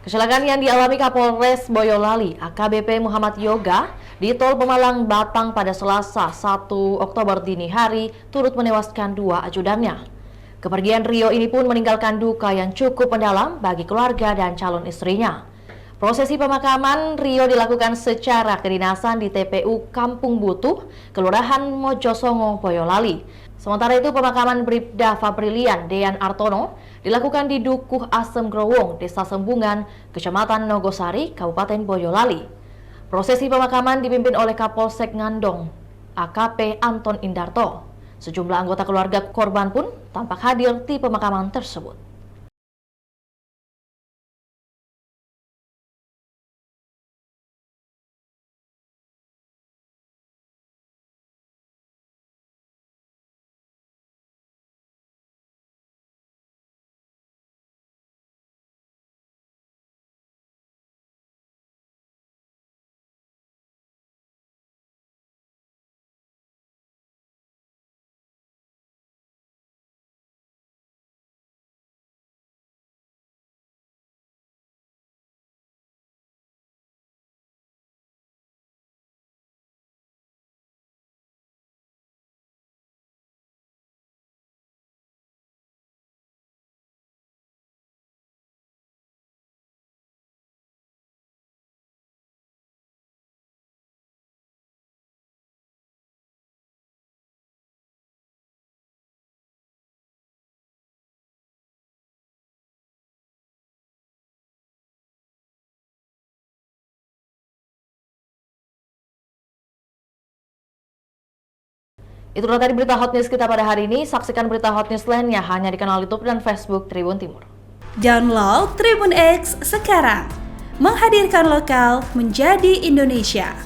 Kecelakaan yang dialami Kapolres Boyolali, AKBP Muhammad Yoga, di Tol Pemalang Batang pada Selasa 1 Oktober dini hari turut menewaskan 2 ajudannya. Kepergian Rio ini pun meninggalkan duka yang cukup mendalam bagi keluarga dan calon istrinya. Prosesi pemakaman Rio dilakukan secara kedinasan di TPU Kampung Butuh, Kelurahan Mojosongo, Boyolali. Sementara itu pemakaman Bribda Fabrilian Dean Artono dilakukan di Dukuh Asem Growong, Desa Sembungan, Kecamatan Nogosari, Kabupaten Boyolali. Prosesi pemakaman dipimpin oleh Kapolsek Ngandong, AKP Anton Indarto. Sejumlah anggota keluarga korban pun tampak hadir di pemakaman tersebut. Itulah tadi berita Hot News kita pada hari ini. Saksikan berita Hot News lainnya hanya di kanal YouTube dan Facebook Tribun Timur. Download Tribun X sekarang, menghadirkan lokal menjadi Indonesia.